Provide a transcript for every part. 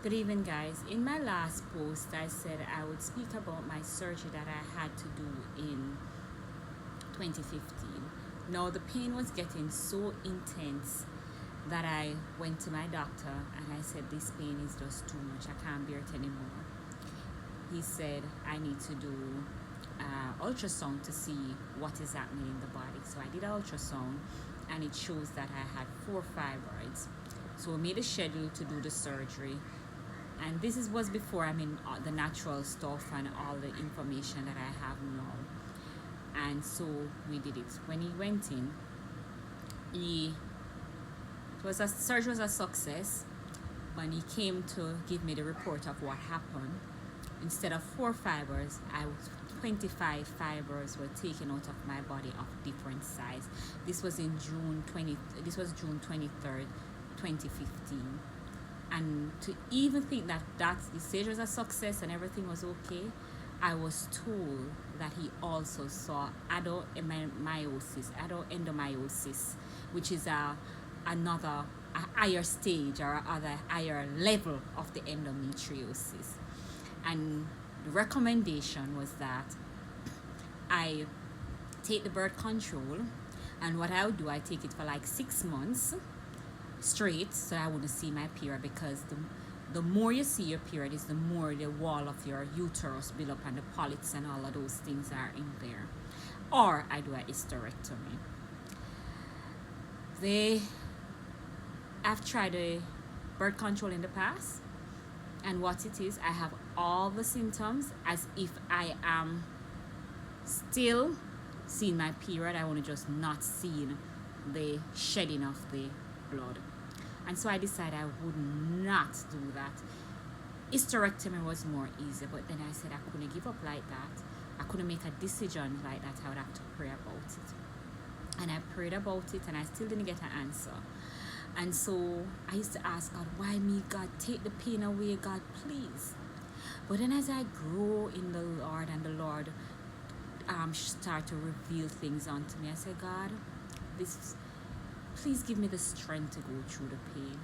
Good evening, guys. In my last post, I said I would speak about my surgery that I had to do in 2015. Now, the pain was getting so intense that I went to my doctor and I said, this pain is just too much. I can't bear it anymore. He said, I need to do ultrasound to see what is happening in the body. So I did an ultrasound and it shows that I had 4 fibroids. So we made a schedule to do the surgery, and was before I mean the natural stuff and all the information that I have now. And so we did it. When he went in, surgery was a success. When he came to give me the report of what happened, instead of 4 fibers, 25 fibers were taken out of my body of different size. This was June 23rd, 2015. And to even think that the stage was a success and everything was okay, I was told that he also saw adult endomyosis, which is another higher stage or other higher level of the endometriosis. And the recommendation was that I take the birth control, and what I would do, I take it for like 6 months straight so I wouldn't see my period, because the more you see your period is the more the wall of your uterus build up and the polyps and all of those things are in there. Or I do a hysterectomy. I've tried a birth control in the past, and what it is, I have all the symptoms as if I am still seeing my period. I want to just not seeing the shedding of the blood. And so I decided I would not do that. Hysterectomy was more easy, but then I said I couldn't give up like that. I couldn't make a decision like that. I would have to pray about it. And I prayed about it and I still didn't get an answer. And so I used to ask God, why me, God? Take the pain away, God, please. But then as I grow in the Lord and the Lord start to reveal things unto me, I said, God, please give me the strength to go through the pain.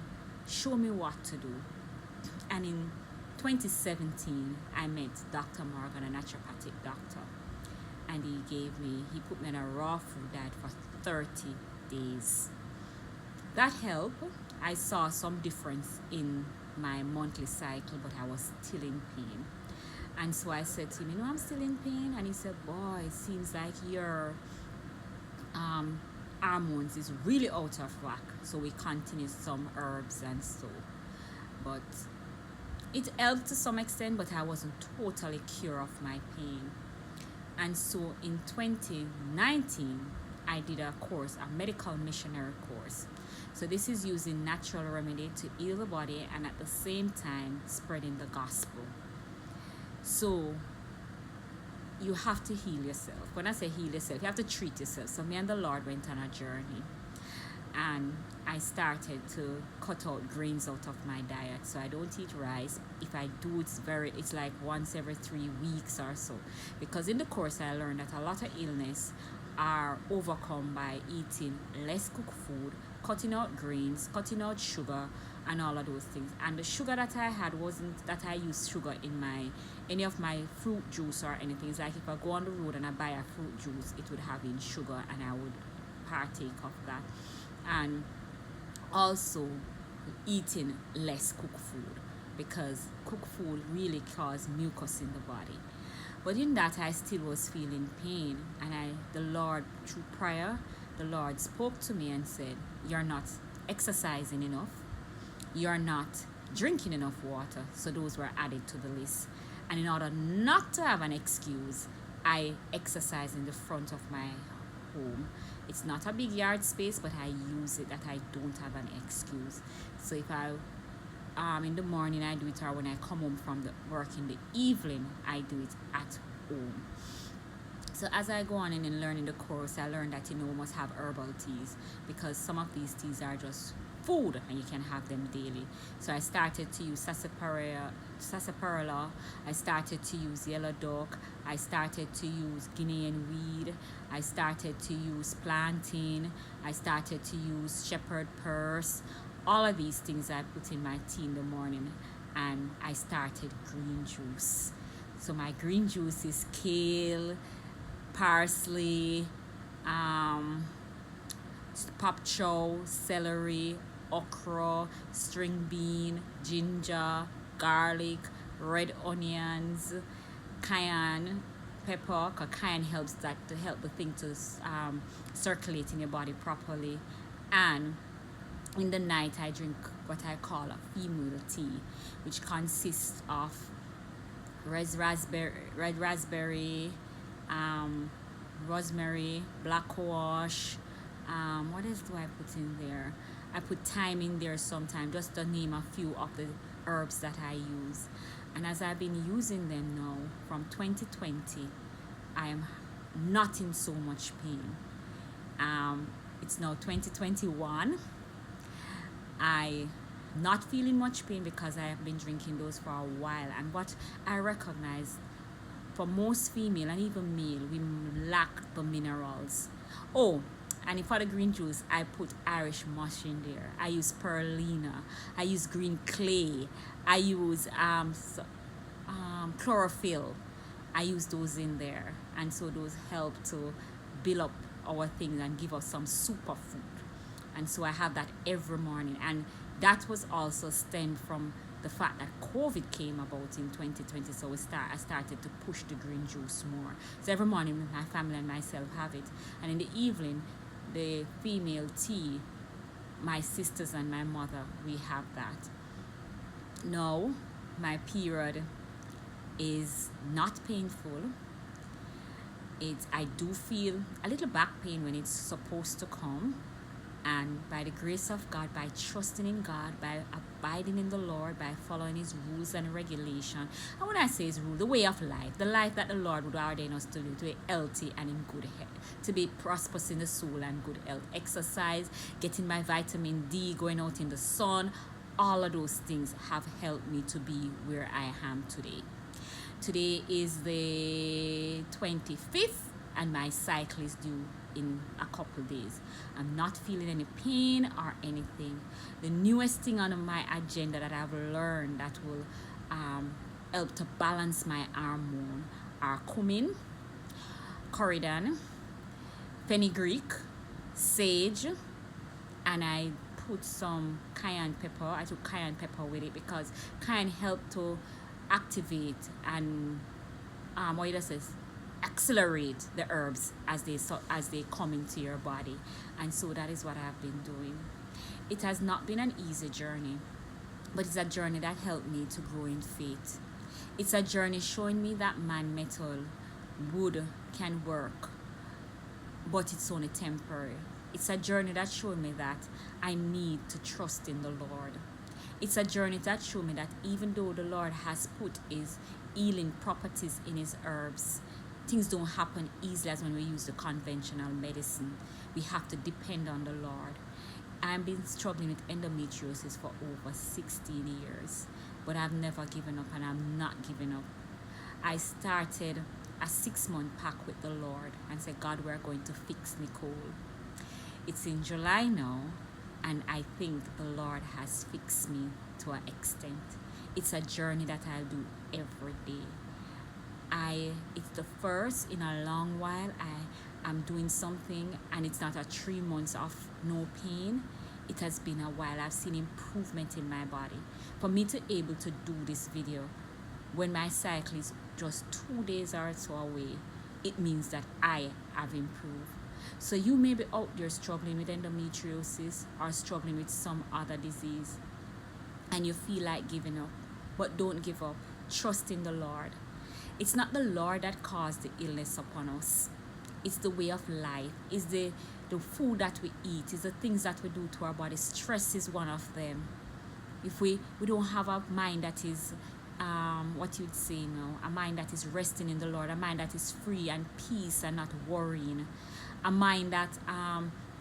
Show me what to do. And in 2017, I met Dr. Morgan, a naturopathic doctor. And he put me on a raw food diet for 30 days. That helped. I saw some difference in my monthly cycle, but I was still in pain. And so I said to him, I'm still in pain. And he said, boy, it seems like your hormones is really out of whack. So we continued some herbs and so. But it helped to some extent, but I wasn't totally cured of my pain. And so in 2019, I did a medical missionary course. So this is using natural remedy to heal the body and at the same time spreading the gospel. So you have to heal yourself. When I say heal yourself, you have to treat yourself. So me and the Lord went on a journey. And I started to cut out grains out of my diet. So I don't eat rice. If I do, it's like once every 3 weeks or so. Because in the course I learned that a lot of illness are overcome by eating less cooked food, cutting out grains, cutting out sugar, and all of those things. And the sugar that I had wasn't that I use sugar in any of my fruit juice or anything. It's like if I go on the road and I buy a fruit juice, it would have in sugar and I would partake of that. And also eating less cooked food, because cooked food really causes mucus in the body. But in that, I still was feeling pain, and the Lord, through prayer, the Lord spoke to me and said, you're not exercising enough, you're not drinking enough water. So those were added to the list. And in order not to have an excuse, I exercise in the front of my home. It's not a big yard space, but I use it that I don't have an excuse. So if I in the morning I do it, or when I come home from the work in the evening, I do it at home. So as I go on and learn in the course, I learned that we must have herbal teas, because some of these teas are just food and you can have them daily. So I started to use sarsaparilla, I started to use yellow duck, I started to use Guinean weed, I started to use plantain, I started to use shepherd purse. All of these things I put in my tea in the morning, and I started green juice. So my green juice is kale, parsley, um, pop chow, celery, okra, string bean, ginger, garlic, red onions, cayenne pepper, because cayenne helps that to help the thing to circulate in your body properly. And in the night I drink what I call a female tea, which consists of red raspberry, rosemary, black wash. What else do I put in there? I put thyme in there sometimes, just to name a few of the herbs that I use. And as I've been using them now from 2020, I am not in so much pain. It's now 2021. I not feeling much pain because I have been drinking those for a while. And what I recognize, for most female and even male, we lack the minerals. Oh, and for the green juice, I put Irish moss in there. I use spirulina. I use green clay. I use chlorophyll. I use those in there, and so those help to build up our things and give us some superfood. And so I have that every morning, and that was also stemmed from the fact that COVID came about in 2020. So I started to push the green juice more. So every morning my family and myself have it, and in the evening the female tea, my sisters and my mother, we have that. Now my period is not painful. I do feel a little back pain when it's supposed to come, and by the grace of God, by trusting in God, by abiding in the Lord, by following his rules and regulation. And when I say his rule, the way of life, the life that the Lord would ordain us to live, to be healthy and in good health, to be prosperous in the soul and good health, exercise, getting my vitamin D, going out in the sun, all of those things have helped me to be where I am today. Today is the 25th, and my cycle is due in a couple days. I'm not feeling any pain or anything. The newest thing on my agenda that I've learned that will help to balance my hormone are cumin, coriander, fenugreek, sage, and I put some cayenne pepper. I took cayenne pepper with it because cayenne helped to activate and accelerate the herbs as they come into your body. And so that is what I've been doing. It has not been an easy journey, but it's a journey that helped me to grow in faith. It's a journey showing me that metal, wood can work, but it's only temporary. It's a journey that showed me that I need to trust in the Lord. It's a journey that showed me that even though the Lord has put his healing properties in his herbs, things don't happen easily as when we use the conventional medicine. We have to depend on the Lord. I've been struggling with endometriosis for over 16 years, but I've never given up, and I'm not giving up. I started a 6-month pack with the Lord and said, God, we're going to fix Nicole. It's in July now, and I think the Lord has fixed me to an extent. It's a journey that I'll do every day. It's the first in a long while I am doing something, and it's not a 3 months of no pain. It has been a while. I've seen improvement in my body. For me to able to do this video when my cycle is just 2 days or so away, it means that I have improved. So you may be out there struggling with endometriosis or struggling with some other disease, and you feel like giving up, but don't give up. Trust in the Lord. It's not the Lord that caused the illness upon us. It's the way of life. It's the food that we eat. It's the things that we do to our body. Stress is one of them. If we don't have a mind that is what you'd say now, a mind that is resting in the Lord, a mind that is free and peace and not worrying, a mind that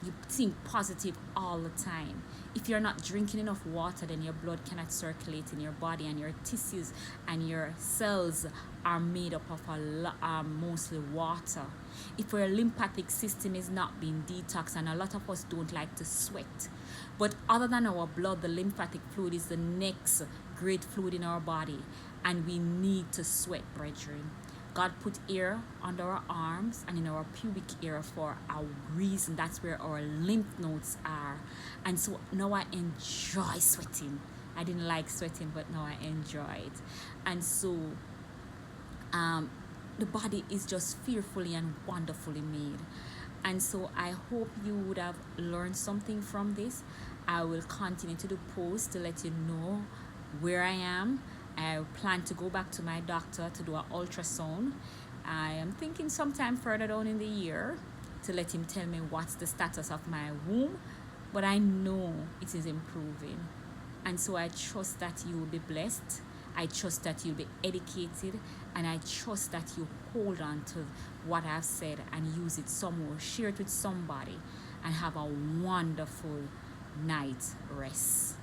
you think positive all the time. If you're not drinking enough water, then your blood cannot circulate in your body, and your tissues and your cells are made up of mostly water. If our lymphatic system is not being detoxed, and a lot of us don't like to sweat, but other than our blood, the lymphatic fluid is the next great fluid in our body, and we need to sweat, brethren. God put air under our arms and in our pubic area for a reason. That's where our lymph nodes are. And so now I enjoy sweating. I didn't like sweating, but now I enjoy it. And so the body is just fearfully and wonderfully made. And so I hope you would have learned something from this. I will continue to do posts to let you know where I am. I plan to go back to my doctor to do an ultrasound. I am thinking sometime further down in the year to let him tell me what's the status of my womb. But I know it is improving. And so I trust that you will be blessed. I trust that you'll be educated, and I trust that you hold on to what I've said and use it somewhere, share it with somebody, and have a wonderful night rest.